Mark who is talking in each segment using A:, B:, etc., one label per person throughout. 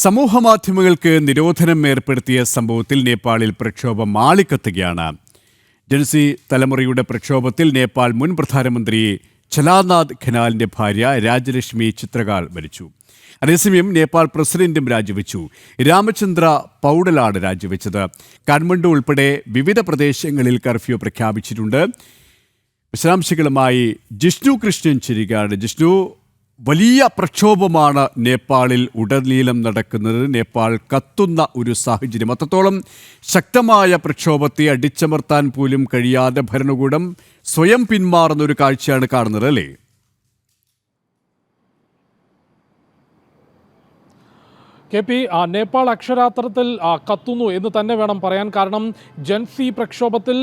A: സമൂഹമാധ്യമങ്ങൾക്ക് നിരോധനം ഏർപ്പെടുത്തിയ സംഭവത്തിൽ നേപ്പാളിൽ പ്രക്ഷോഭം ആളിക്കത്തുകയാണ്. ജൻസി തലമുറയുടെ പ്രക്ഷോഭത്തിൽ നേപ്പാൾ മുൻ പ്രധാനമന്ത്രി ഝലാനാഥ് ഖനാലിന്റെ ഭാര്യ രാജലക്ഷ്മി ചിത്രകാൾ മരിച്ചു. അതേസമയം നേപ്പാൾ പ്രസിഡന്റും രാജിവെച്ചു. രാമചന്ദ്ര പൗഡലാണ് രാജിവെച്ചത്. കാഠ്മണ്ഡു ഉൾപ്പെടെ വിവിധ പ്രദേശങ്ങളിൽ കർഫ്യൂ പ്രഖ്യാപിച്ചിട്ടുണ്ട്. വിശദാംശങ്ങളുമായി ജിഷ്ണു കൃഷ്ണൻ ചേരുകയാണ്. ജിഷ്ണു, വലിയ പ്രക്ഷോഭമാണ് നേപ്പാളിൽ ഉടനീളം നടക്കുന്നത്. നേപ്പാൾ കത്തുന്ന ഒരു സാഹചര്യം. അത്രത്തോളം ശക്തമായ പ്രക്ഷോഭത്തെ അടിച്ചമർത്താൻ പോലും കഴിയാതെ ഭരണകൂടം സ്വയം പിന്മാറുന്ന ഒരു കാഴ്ചയാണ് കാണുന്നത്, അല്ലേ?
B: KP, നേപ്പാൾ അക്ഷരാർത്ഥത്തിൽ കത്തുന്നു എന്ന് തന്നെ വേണം പറയാൻ. കാരണം ജൻസി പ്രക്ഷോഭത്തിൽ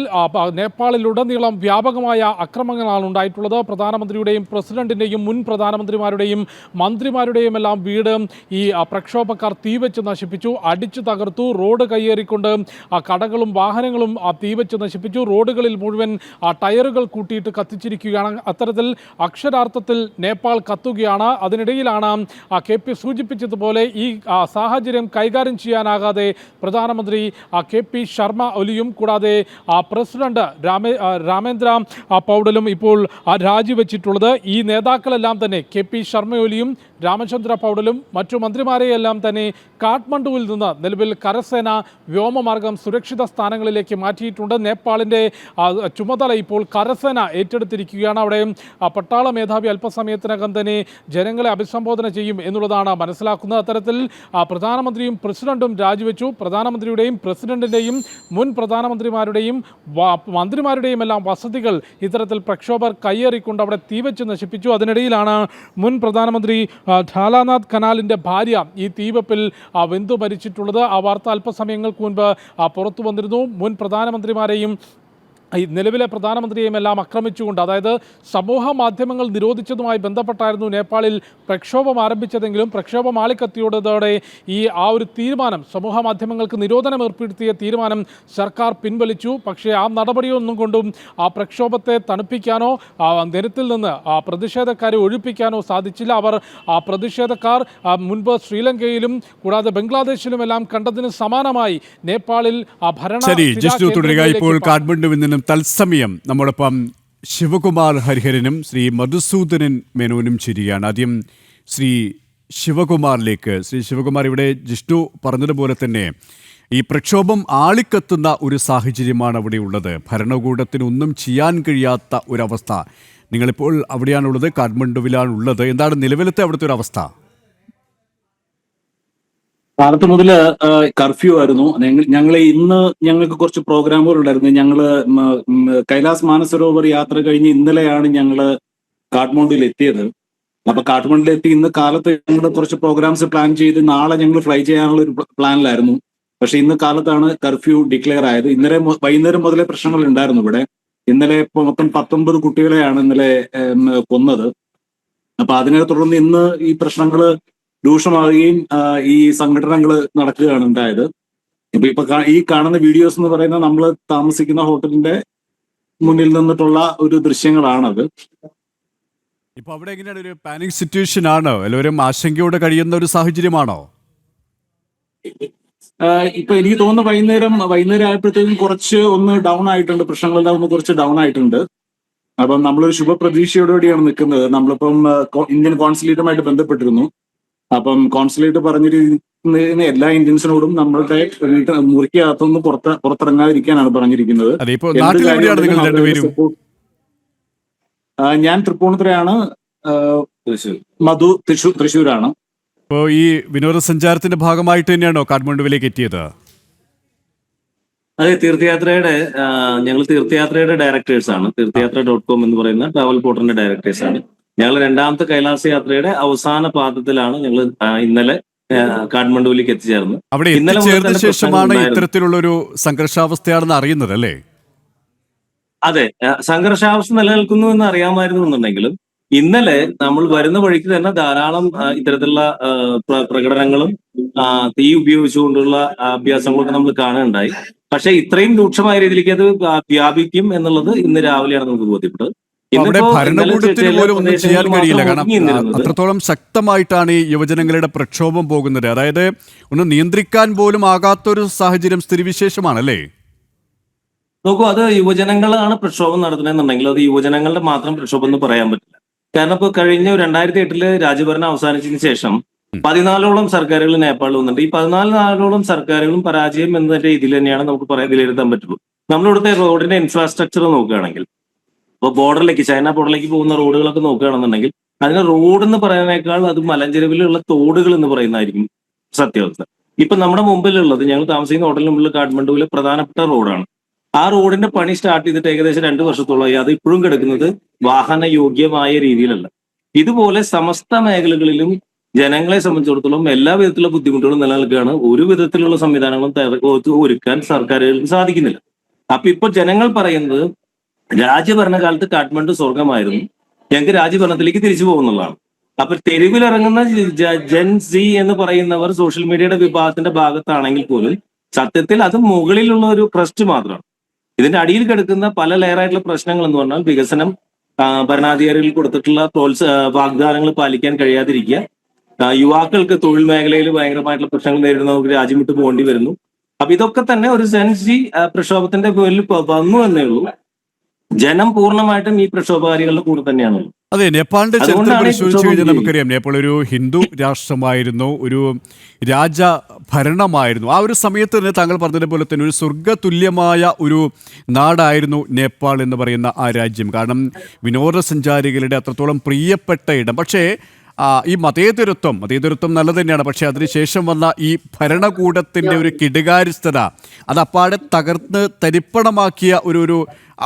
B: നേപ്പാളിലുടനീളം വ്യാപകമായ അക്രമങ്ങളാണ് ഉണ്ടായിട്ടുള്ളത്. പ്രധാനമന്ത്രിയുടെയും പ്രസിഡന്റിൻ്റെയും മുൻ പ്രധാനമന്ത്രിമാരുടെയും മന്ത്രിമാരുടെയും എല്ലാം വീട് ഈ പ്രക്ഷോഭക്കാർ തീവെച്ച് നശിപ്പിച്ചു, അടിച്ചു തകർത്തു. റോഡ് കയ്യേറിക്കൊണ്ട് കടകളും വാഹനങ്ങളും തീവെച്ച് നശിപ്പിച്ചു. റോഡുകളിൽ മുഴുവൻ ടയറുകൾ കൂട്ടിയിട്ട് കത്തിച്ചിരിക്കുകയാണ്. അത്തരത്തിൽ അക്ഷരാർത്ഥത്തിൽ നേപ്പാൾ കത്തുകയാണ്. അതിനിടയിലാണ് KP സൂചിപ്പിച്ചതുപോലെ ഈ സാഹചര്യം കൈകാര്യം ചെയ്യാനാകാതെ പ്രധാനമന്ത്രി KP ശർമ്മ ഒലിയും കൂടാതെ പ്രസിഡന്റ് രാമേന്ദ്ര പൗഡലും ഇപ്പോൾ രാജിവെച്ചിട്ടുള്ളത്. ഈ നേതാക്കളെല്ലാം തന്നെ KP ശർമ്മ ഒലിയും രാമചന്ദ്ര പൗഡലും മറ്റു മന്ത്രിമാരെയെല്ലാം തന്നെ കാഠ്മണ്ഡുവിൽ നിന്ന് നിലവിൽ കരസേന വ്യോമമാർഗം സുരക്ഷിത സ്ഥാനങ്ങളിലേക്ക് മാറ്റിയിട്ടുണ്ട്. നേപ്പാളിൻ്റെ ചുമതല ഇപ്പോൾ കരസേന ഏറ്റെടുത്തിരിക്കുകയാണ്. അവിടെ പട്ടാള മേധാവി അല്പസമയത്തിനകം തന്നെ ജനങ്ങളെ അഭിസംബോധന ചെയ്യും എന്നുള്ളതാണ് മനസ്സിലാക്കുന്നത്. അത്തരത്തിൽ പ്രധാനമന്ത്രിയും പ്രസിഡന്റും രാജിവെച്ചു. പ്രധാനമന്ത്രിയുടെയും പ്രസിഡന്റിൻ്റെയും മുൻ പ്രധാനമന്ത്രിമാരുടെയും മന്ത്രിമാരുടെയും എല്ലാം വസതികൾ ഇത്തരത്തിൽ പ്രക്ഷോഭർ കയ്യേറിക്കൊണ്ട് അവിടെ തീവെച്ച് നശിപ്പിച്ചു. അതിനിടയിലാണ് മുൻ പ്രധാനമന്ത്രി ഝലാനാഥ് ഖനാലിൻ്റെ ഭാര്യ ഈ തീവെപ്പിൽ വെന്തു മരിച്ചിട്ടുള്ളത്. ആ വാർത്ത അല്പസമയങ്ങൾക്ക് മുൻപ് പുറത്തു വന്നിരുന്നു. മുൻ പ്രധാനമന്ത്രിമാരെയും ഈ നിലവിലെ പ്രധാനമന്ത്രിയെയും എല്ലാം ആക്രമിച്ചുകൊണ്ട്, അതായത് സമൂഹ മാധ്യമങ്ങൾ നിരോധിച്ചതുമായി ബന്ധപ്പെട്ടായിരുന്നു നേപ്പാളിൽ പ്രക്ഷോഭം ആരംഭിച്ചതെങ്കിലും പ്രക്ഷോഭം ആളിക്കത്തിയോടതോടെ ഒരു തീരുമാനം, സമൂഹ മാധ്യമങ്ങൾക്ക് നിരോധനം ഏർപ്പെടുത്തിയ തീരുമാനം സർക്കാർ പിൻവലിച്ചു. പക്ഷേ ആ നടപടിയൊന്നും കൊണ്ടും ആ പ്രക്ഷോഭത്തെ തണുപ്പിക്കാനോ നിരത്തിൽ നിന്ന് പ്രതിഷേധക്കാരെ ഒഴിപ്പിക്കാനോ സാധിച്ചില്ല. പ്രതിഷേധക്കാർ മുൻപ് ശ്രീലങ്കയിലും കൂടാതെ ബംഗ്ലാദേശിലുമെല്ലാം കണ്ടതിന് സമാനമായി നേപ്പാളിൽ
A: ഭരണ തത്സമയം നമ്മോടൊപ്പം ശിവകുമാർ ഹരിഹരനും ശ്രീ മധുസൂദനൻ മേനോനും ചേരുകയാണ്. ആദ്യം ശ്രീ ശിവകുമാറിലേക്ക്. ശ്രീ ശിവകുമാർ, ഇവിടെ ജിഷ്ണു പറഞ്ഞതുപോലെ തന്നെ ഈ പ്രക്ഷോഭം ആളിക്കത്തുന്ന ഒരു സാഹചര്യമാണ് അവിടെ ഉള്ളത്. ഭരണകൂടത്തിന് ഒന്നും ചെയ്യാൻ കഴിയാത്ത ഒരവസ്ഥ. നിങ്ങളിപ്പോൾ അവിടെയാണുള്ളത്, കാഠ്മണ്ഡുവിലാണുള്ളത്. എന്താണ് നിലവിലത്തെ അവിടുത്തെ ഒരു അവസ്ഥ?
C: കാലത്ത് മുതൽ കർഫ്യൂ ആയിരുന്നു. ഇന്ന് ഞങ്ങൾക്ക് കുറച്ച് പ്രോഗ്രാമുകൾ ഉണ്ടായിരുന്നു. ഞങ്ങള് കൈലാസ് മാനസരോവർ യാത്ര കഴിഞ്ഞ് ഇന്നലെയാണ് ഞങ്ങള് കാഠ്മണ്ഡുവിൽ എത്തിയത്. അപ്പൊ കാഠ്മണ്ഡുവിലെത്തി ഇന്ന് കാലത്ത് ഞങ്ങൾ കുറച്ച് പ്രോഗ്രാംസ് പ്ലാൻ ചെയ്ത് നാളെ ഞങ്ങൾ ഫ്ലൈ ചെയ്യാനുള്ള ഒരു പ്ലാനിലായിരുന്നു. പക്ഷെ ഇന്ന് കാലത്താണ് കർഫ്യൂ ഡിക്ലെയർ ആയത്. ഇന്നലെ വൈകുന്നേരം മുതലേ പ്രശ്നങ്ങൾ ഉണ്ടായിരുന്നു ഇവിടെ. ഇന്നലെ മൊത്തം 19 കുട്ടികളെയാണ് ഇന്നലെ കൊന്നത്. അപ്പൊ അതിനെ തുടർന്ന് ഇന്ന് ഈ പ്രശ്നങ്ങള് രൂക്ഷമാവുകയും ഈ സംഘടനകൾ നടക്കുകയാണ് ഉണ്ടായത്. ഇപ്പൊ ഈ കാണുന്ന വീഡിയോസ് എന്ന് പറയുന്നത് നമ്മൾ താമസിക്കുന്ന ഹോട്ടലിന്റെ മുന്നിൽ നിന്നിട്ടുള്ള ഒരു ദൃശ്യങ്ങളാണത്.
A: ഇപ്പൊ അവിടെ എങ്ങനെയാണ്, ഒരു പാനിക് സിറ്റുവേഷൻ ആണോ? എല്ലാവരും ആശങ്കയോടെ കഴിയുന്ന ഒരു സാഹചര്യമാണോ?
C: ഇപ്പൊ എനിക്ക് തോന്നുന്നു വൈകുന്നേരം ആയപ്പോഴത്തേക്കും കുറച്ച് ഒന്ന് ഡൗൺ ആയിട്ടുണ്ട്. പ്രശ്നങ്ങളെല്ലാം ഒന്ന് കുറച്ച് ഡൗൺ ആയിട്ടുണ്ട്. അപ്പം നമ്മളൊരു ശുഭപ്രതീക്ഷയോടുകൂടിയാണ് നിൽക്കുന്നത്. നമ്മളിപ്പം ഇന്ത്യൻ കോൺസുലേറ്റുമായിട്ട് ബന്ധപ്പെട്ടിരുന്നു. അപ്പം കോൺസുലേറ്റ് പറഞ്ഞിരിക്കുന്ന എല്ലാ ഇന്ത്യൻസിനോടും നമ്മളുടെ മുറിക്കകത്തൊന്നും പുറത്തിറങ്ങാതിരിക്കാനാണ് പറഞ്ഞിരിക്കുന്നത്. ഞാൻ തൃപ്പൂണിത്തുറയാണ്, മധു തൃശ്ശൂരാണ്.
A: ഇപ്പോ ഈ വിനോദസഞ്ചാരത്തിന്റെ ഭാഗമായിട്ട് തന്നെയാണോ കാഠ്മണ്ഡുവിലേക്ക് എത്തിയത്?
D: അതെ, ഞങ്ങൾ തീർത്ഥയാത്രയുടെ ഡയറക്ടേഴ്സ് ആണ്. തീർത്ഥയാത്ര.com എന്ന് പറയുന്ന ട്രാവൽ പോർട്ടലിന്റെ ഡയറക്ടേഴ്സ് ആണ്. ഞങ്ങൾ രണ്ടാമത്തെ കൈലാസ യാത്രയുടെ അവസാന പാദത്തിലാണ് ഞങ്ങൾ ഇന്നലെ കാഠ്മണ്ഡുവിലേക്ക് എത്തിച്ചേർന്നത്.
A: അവിടെ എത്തിച്ചേർന്ന ശേഷമാണ് ഇത്തരത്തിലുള്ള ഒരു സംഘർഷാവസ്ഥയാണെന്ന് അറിയുന്നത്, അല്ലേ?
D: അതെ, സംഘർഷാവസ്ഥ നിലനിൽക്കുന്നു എന്ന് അറിയാമായിരുന്നുണ്ടെങ്കിലും ഇന്നലെ നമ്മൾ വരുന്ന വഴിക്ക് തന്നെ ധാരാളം ഇത്തരത്തിലുള്ള പ്രകടനങ്ങളും തീ ഉപയോഗിച്ചുകൊണ്ടുള്ള അഭ്യാസങ്ങളൊക്കെ നമ്മൾ കാണുകയുണ്ടായി. പക്ഷെ ഇത്രയും രൂക്ഷമായ രീതിയിലേക്ക് അത് വ്യാപിക്കും എന്നുള്ളത് ഇന്ന് രാവിലെയാണ് നമുക്ക് ബോധ്യപ്പെട്ടത്.
A: അവിടെ
D: ഇന്നിപ്പോ
A: ഭരണകൂടത്തിന് പോലും ഒന്നും ചെയ്യാൻ കഴിയില്ല. കാരണം
D: നിന്നിരുന്നത്
A: അത്രത്തോളം ശക്തമായിട്ടാണ് ഈ യുവജനങ്ങളുടെ പ്രക്ഷോഭം പോകുന്നത്. അതായത് ഒന്ന് നിയന്ത്രിക്കാൻ പോലും ആകാത്തൊരു സാഹചര്യം, സ്ഥിതിവിശേഷമാണല്ലേ?
D: നോക്കൂ, അത് യുവജനങ്ങളാണ് പ്രക്ഷോഭം നടത്തുന്നതെന്നുണ്ടെങ്കിൽ അത് യുവജനങ്ങളുടെ മാത്രം പ്രക്ഷോഭം എന്ന് പറയാൻ പറ്റില്ല. കാരണം ഇപ്പോൾ കഴിഞ്ഞ 2008 രാജ്യഭരണം അവസാനിച്ചതിന് ശേഷം 14ഓളം സർക്കാരുകൾ നേപ്പാളിൽ വന്നിട്ടുണ്ട്. ഈ 14 സർക്കാരുകളും പരാജയം എന്ന രീതിയിൽ തന്നെയാണ് നമുക്ക് പറയാൻ വിലയിരുത്താൻ പറ്റുള്ളൂ. നമ്മളിവിടുത്തെ റോഡിന്റെ ഇൻഫ്രാസ്ട്രക്ചർ നോക്കുകയാണെങ്കിൽ, ഇപ്പോൾ ബോർഡറിലേക്ക്, ചൈന ബോർഡറിലേക്ക് പോകുന്ന റോഡുകളൊക്കെ നോക്കുകയാണെന്നുണ്ടെങ്കിൽ അതിന് റോഡ് എന്ന് പറയുന്നതിനേക്കാൾ അത് മലഞ്ചെരുവിലുള്ള തോടുകൾ എന്ന് പറയുന്നതായിരിക്കും സത്യാവസ്ഥ. ഇപ്പൊ നമ്മുടെ മുമ്പിലുള്ളത്, ഞങ്ങൾ താമസിക്കുന്ന ഹോട്ടലിന് മുമ്പിൽ കാഠ്മണ്ഡുവിലെ പ്രധാനപ്പെട്ട റോഡാണ്. ആ റോഡിന്റെ പണി സ്റ്റാർട്ട് ചെയ്തിട്ട് ഏകദേശം 2 വർഷത്തോളമായി. അത് ഇപ്പോഴും കിടക്കുന്നത് വാഹന യോഗ്യമായ രീതിയിലല്ല. ഇതുപോലെ സമസ്ത മേഖലകളിലും ജനങ്ങളെ സംബന്ധിച്ചിടത്തോളം എല്ലാ വിധത്തിലുള്ള ബുദ്ധിമുട്ടുകളും നിലനിൽക്കുകയാണ്. ഒരു വിധത്തിലുള്ള സംവിധാനങ്ങളും ഒരുക്കാൻ സർക്കാരുകൾക്ക് സാധിക്കുന്നില്ല. അപ്പൊ ഇപ്പൊ ജനങ്ങൾ പറയുന്നത് രാജ്യഭരണകാലത്ത് കാഠ്മണ്ഡു സ്വർഗമായിരുന്നു, ഞങ്ങൾക്ക് രാജ്യഭരണത്തിലേക്ക് തിരിച്ചു പോകുന്നുള്ളതാണ്. അപ്പൊ തെരുവിലിറങ്ങുന്ന ജെൻ സി എന്ന് പറയുന്നവർ സോഷ്യൽ മീഡിയയുടെ വിഭാഗത്തിന്റെ ഭാഗത്താണെങ്കിൽ പോലും സത്യത്തിൽ അത് മുകളിലുള്ള ഒരു ക്രസ്റ്റ് മാത്രമാണ്. ഇതിന്റെ അടിയിൽ കിടക്കുന്ന പല ലെയറായിട്ടുള്ള പ്രശ്നങ്ങൾ എന്ന് പറഞ്ഞാൽ വികസനം, ഭരണാധികാരികൾ കൊടുത്തിട്ടുള്ള വാഗ്ദാനങ്ങൾ പാലിക്കാൻ കഴിയാതിരിക്കുക, യുവാക്കൾക്ക് തൊഴിൽ മേഖലയിൽ ഭയങ്കരമായിട്ടുള്ള പ്രശ്നങ്ങൾ നേരിടുന്നവർക്ക് രാജ്യം വിട്ടു പോകേണ്ടി വരുന്നു. അപ്പൊ ഇതൊക്കെ തന്നെ ഒരു സെൻസി പ്രക്ഷോഭത്തിന്റെ പേരിൽ വന്നു എന്നേ ഉള്ളൂ. ജനം പൂർണ്ണമായിട്ടും ഈ പ്രക്ഷോഭകാരികളുടെ കൂടെ തന്നെയാണ്.
A: അതെ, നേപ്പാളിന്റെ ചരിത്രം
D: അതുകൊണ്ടാണ് ഈ
A: പരിശോധിച്ചു കഴിഞ്ഞാൽ
D: പ്രക്ഷോഭം
A: നമുക്കറിയാം, നേപ്പാൾ ഒരു ഹിന്ദു രാഷ്ട്രമായിരുന്നു, ഒരു രാജഭരണമായിരുന്നു. ആ ഒരു സമയത്ത് തന്നെ താങ്കൾ പറഞ്ഞതുപോലെ തന്നെ ഒരു സ്വർഗതുല്യമായ ഒരു നാടായിരുന്നു നേപ്പാൾ എന്ന് പറയുന്ന ആ രാജ്യം. കാരണം വിനോദസഞ്ചാരികളുടെ അത്രത്തോളം പ്രിയപ്പെട്ട ഇടം. പക്ഷേ ഈ മതേതരത്വം നല്ലത് തന്നെയാണ്. പക്ഷേ അതിനുശേഷം വന്ന ഈ ഭരണകൂടത്തിൻ്റെ ഒരു കിടുകാര്യസ്ഥത അത് അപ്പാടെ തകർന്ന് തരിപ്പണമാക്കിയ ഒരു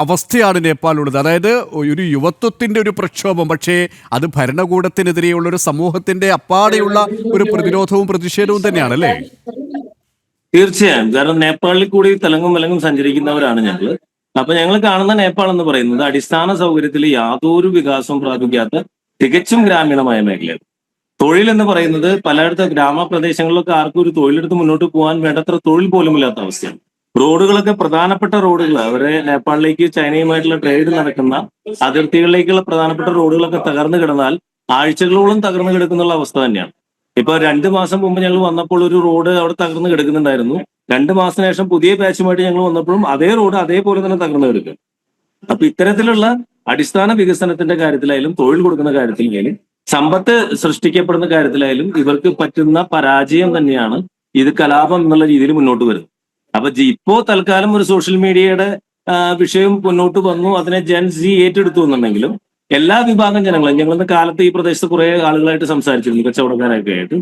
A: അവസ്ഥയാണ് നേപ്പാളിലുള്ളത്. അതായത് ഒരു യുവത്വത്തിൻ്റെ ഒരു പ്രക്ഷോഭം, പക്ഷേ അത് ഭരണകൂടത്തിനെതിരെയുള്ള ഒരു സമൂഹത്തിൻ്റെ അപ്പാടെയുള്ള ഒരു പ്രതിരോധവും പ്രതിഷേധവും തന്നെയാണല്ലേ?
D: തീർച്ചയായും. കാരണം നേപ്പാളിൽ കൂടി തലങ്ങും വിലങ്ങും സഞ്ചരിക്കുന്നവരാണ് ഞങ്ങൾ. അപ്പൊ ഞങ്ങൾ കാണുന്ന നേപ്പാൾ എന്ന് പറയുന്നത് അടിസ്ഥാന സൗകര്യത്തിൽ യാതൊരു വികാസവും പ്രാപിക്കാത്ത തികച്ചും ഗ്രാമീണമായ മേഖലയാണ്. തൊഴിൽ എന്ന് പറയുന്നത് പലയിടത്ത് ഗ്രാമപ്രദേശങ്ങളിലൊക്കെ ആർക്കും ഒരു തൊഴിലെടുത്ത് മുന്നോട്ട് പോകാൻ വേണ്ടത്ര തൊഴിൽ പോലും ഇല്ലാത്ത അവസ്ഥയാണ്. റോഡുകളൊക്കെ പ്രധാനപ്പെട്ട റോഡുകൾ, അവരെ നേപ്പാളിലേക്ക് ചൈനയുമായിട്ടുള്ള ട്രേഡ് നടക്കുന്ന അതിർത്തികളിലേക്കുള്ള പ്രധാനപ്പെട്ട റോഡുകളൊക്കെ തകർന്നു കിടന്നാൽ ആഴ്ചകളോളം തകർന്നു കിടക്കുന്നുള്ള അവസ്ഥ തന്നെയാണ്. ഇപ്പൊ 2 മാസം മുമ്പ് ഞങ്ങൾ വന്നപ്പോൾ ഒരു റോഡ് അവിടെ തകർന്നു കിടക്കുന്നുണ്ടായിരുന്നു. 2 മാസത്തിന് ശേഷം പുതിയ ബാച്ചുമായിട്ട് ഞങ്ങൾ വന്നപ്പോഴും അതേ റോഡ് അതേപോലെ തന്നെ തകർന്നു കിടക്കുക. അപ്പൊ ഇത്തരത്തിലുള്ള അടിസ്ഥാന വികസനത്തിന്റെ കാര്യത്തിലായാലും തൊഴിൽ കൊടുക്കുന്ന കാര്യത്തിലായാലും സമ്പത്ത് സൃഷ്ടിക്കപ്പെടുന്ന കാര്യത്തിലായാലും ഇവർക്ക് പറ്റുന്ന പരാജയം തന്നെയാണ് ഇത് കലാപം എന്നുള്ള രീതിയിൽ മുന്നോട്ട് വരുന്നത്. അപ്പൊ ഇപ്പോ തൽക്കാലം ഒരു സോഷ്യൽ മീഡിയയുടെ വിഷയം മുന്നോട്ട് വന്നു, അതിനെ ജെൻ സി ഏറ്റെടുത്തു എന്നുണ്ടെങ്കിലും എല്ലാ വിഭാഗം ജനങ്ങളും, ഞങ്ങളിന്ന് കാലത്ത് ഈ പ്രദേശത്ത് കുറെ ആളുകളായിട്ട് സംസാരിച്ചിരുന്നു, കച്ചവടക്കാരൊക്കെ ആയിട്ട്.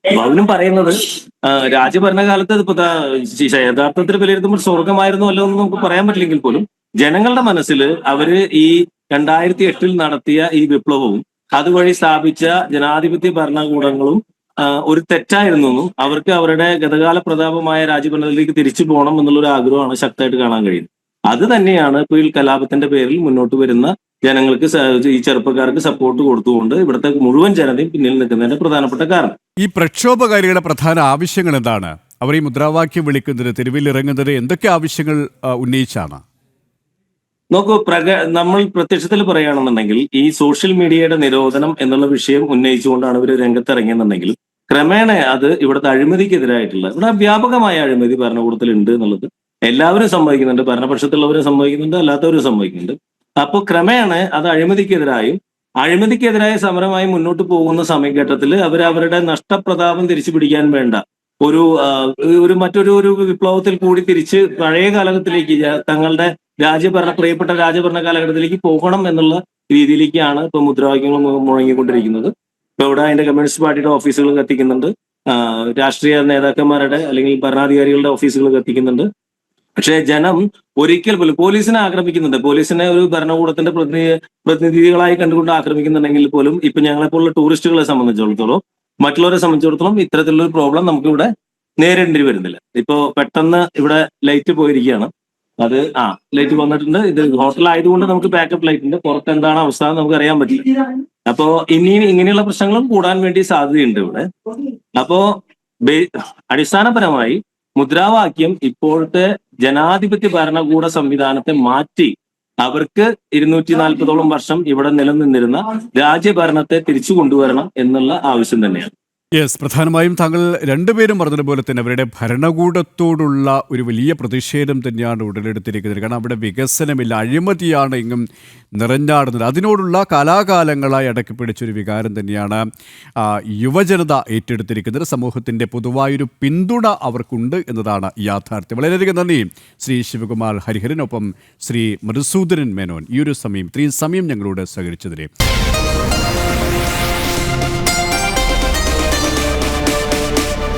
D: അപ്പൊ അവനും പറയുന്നത് രാജ്യഭരണകാലത്ത് ഇപ്പൊ യഥാർത്ഥത്തിൽ വിലയിരുത്തുമ്പോൾ സ്വർഗമായിരുന്നു അല്ലോ എന്ന് നമുക്ക് പറയാൻ പറ്റില്ലെങ്കിൽ പോലും ജനങ്ങളുടെ മനസ്സിൽ അവര് ഈ 2008 നടത്തിയ ഈ വിപ്ലവവും അതുവഴി സ്ഥാപിച്ച ജനാധിപത്യ ഭരണകൂടങ്ങളും ഒരു തെറ്റായിരുന്നു എന്നും അവർക്ക് അവരുടെ ഗതകാല പ്രതാപമായ രാജ്യഭരണത്തിലേക്ക് തിരിച്ചു പോകണം എന്നുള്ളൊരു ആഗ്രഹമാണ് ശക്തമായിട്ട് കാണാൻ കഴിയുന്നത്. അത് തന്നെയാണ് ഇപ്പോൾ ഈ കലാപത്തിന്റെ പേരിൽ മുന്നോട്ട് വരുന്ന ജനങ്ങൾക്ക്, ഈ ചെറുപ്പക്കാർക്ക് സപ്പോർട്ട് കൊടുത്തുകൊണ്ട് ഇവിടുത്തെ മുഴുവൻ ജനതയും പിന്നിൽ നിൽക്കുന്നതിന്റെ പ്രധാനപ്പെട്ട കാരണം.
A: ഈ പ്രക്ഷോഭകാരികളുടെ പ്രധാന ആവശ്യങ്ങൾ എന്താണ്? അവർ ഈ മുദ്രാവാക്യം വിളിക്കുന്നത്, തെരുവിൽ ഇറങ്ങുന്നത് എന്തൊക്കെ ആവശ്യങ്ങൾ ഉന്നയിച്ചാണ്?
D: നോക്കൂ, നമ്മൾ പ്രത്യക്ഷത്തിൽ പറയുകയാണെന്നുണ്ടെങ്കിൽ ഈ സോഷ്യൽ മീഡിയയുടെ നിരോധനം എന്നുള്ള വിഷയം ഉന്നയിച്ചുകൊണ്ടാണ് ഇവർ രംഗത്തിറങ്ങിയെന്നുണ്ടെങ്കിൽ ക്രമേണ അത് ഇവിടുത്തെ അഴിമതിക്കെതിരായിട്ടുള്ള, ഇവിടെ വ്യാപകമായ അഴിമതി ഭരണകൂടത്തിൽ ഉണ്ട് എന്നുള്ളത് എല്ലാവരും സമ്മതിക്കുന്നുണ്ട്. ഭരണപക്ഷത്തുള്ളവരും സമ്മതിക്കുന്നുണ്ട്, അല്ലാത്തവരും സമ്മതിക്കുന്നുണ്ട്. അപ്പോൾ ക്രമേണ അത് അഴിമതിക്കെതിരായ സമരമായി മുന്നോട്ട് പോകുന്ന സമയഘട്ടത്തിൽ അവരവരുടെ നഷ്ടപ്രതാപം തിരിച്ചു പിടിക്കാൻ വേണ്ട മറ്റൊരു വിപ്ലവത്തിൽ കൂടി തിരിച്ച് പഴയ കാലഘട്ടത്തിലേക്ക് തങ്ങളുടെ പ്രിയപ്പെട്ട രാജ്യഭരണ കാലഘട്ടത്തിലേക്ക് പോകണം എന്നുള്ള രീതിയിലേക്കാണ് ഇപ്പൊ മുദ്രാവാക്യങ്ങൾ മുഴങ്ങിക്കൊണ്ടിരിക്കുന്നത്. ഇപ്പൊ ഇവിടെ അതിന്റെ കമ്മ്യൂണിസ്റ്റ് പാർട്ടിയുടെ ഓഫീസുകൾ കത്തിക്കുന്നുണ്ട്, രാഷ്ട്രീയ നേതാക്കന്മാരുടെ അല്ലെങ്കിൽ ഭരണാധികാരികളുടെ ഓഫീസുകൾ കത്തിക്കുന്നുണ്ട്. പക്ഷേ ജനം ഒരിക്കൽ പോലും പോലീസിനെ ആക്രമിക്കുന്നുണ്ട്. പോലീസിനെ ഒരു ഭരണകൂടത്തിന്റെ പ്രതിനിധികളായി കണ്ടുകൊണ്ട് ആക്രമിക്കുന്നുണ്ടെങ്കിൽ പോലും ഇപ്പൊ ഞങ്ങളെപ്പോലുള്ള ടൂറിസ്റ്റുകളെ സംബന്ധിച്ചിടത്തോളം, മറ്റുള്ളവരെ സംബന്ധിച്ചിടത്തോളം ഇത്തരത്തിലുള്ള ഒരു പ്രോബ്ലം നമുക്ക് ഇവിടെ നേരിടേണ്ടി വരുന്നില്ല. ഇപ്പോ പെട്ടെന്ന് ഇവിടെ ലൈറ്റ് പോയിരിക്കുകയാണ്, അത് ലൈറ്റ് വന്നിട്ടുണ്ട്. ഇത് ഹോട്ടൽ ആയതുകൊണ്ട് നമുക്ക് ബാക്കപ്പ് ലൈറ്റ് ഉണ്ട്, പുറത്ത് എന്താണ് അവസ്ഥ നമുക്ക് അറിയാൻ പറ്റില്ല. അപ്പോ ഇങ്ങനെയുള്ള പ്രശ്നങ്ങളും കൂടാൻ വേണ്ടി സാധ്യതയുണ്ട് ഇവിടെ. അപ്പോ അടിസ്ഥാനപരമായി മുദ്രാവാക്യം ഇപ്പോഴത്തെ ജനാധിപത്യ ഭരണകൂട സംവിധാനത്തെ മാറ്റി അവർക്ക് 240ഓളം വർഷം ഇവിടെ നിലനിന്നിരുന്ന രാജ്യഭരണത്തെ തിരിച്ചു കൊണ്ടുവരണം എന്നുള്ള ആവശ്യം തന്നെയാണ്.
A: യെസ്, പ്രധാനമായും താങ്കൾ രണ്ടുപേരും പറഞ്ഞതുപോലെ തന്നെ അവരുടെ ഭരണകൂടത്തോടുള്ള ഒരു വലിയ പ്രതിഷേധം തന്നെയാണ് ഉടലെടുത്തിരിക്കുന്നത്. കാരണം അവിടെ വികസനമില്ല, അഴിമതിയാണ് എങ്ങും നിറഞ്ഞാടുന്നത്. അതിനോടുള്ള കാലാകാലങ്ങളായി അടക്കി പിടിച്ചൊരു വികാരം തന്നെയാണ് യുവജനത ഏറ്റെടുത്തിരിക്കുന്നത്. സമൂഹത്തിൻ്റെ പൊതുവായൊരു പിന്തുണ അവർക്കുണ്ട് എന്നതാണ് യാഥാർത്ഥ്യം. വളരെയധികം നന്ദി ശ്രീ ശിവകുമാർ ഹരിഹരനൊപ്പം ശ്രീ മധുസൂദനൻ മേനോൻ ഈ ഒരു സമയം ഇത്രയും സമയം ഞങ്ങളോട് സഹകരിച്ചതിന്.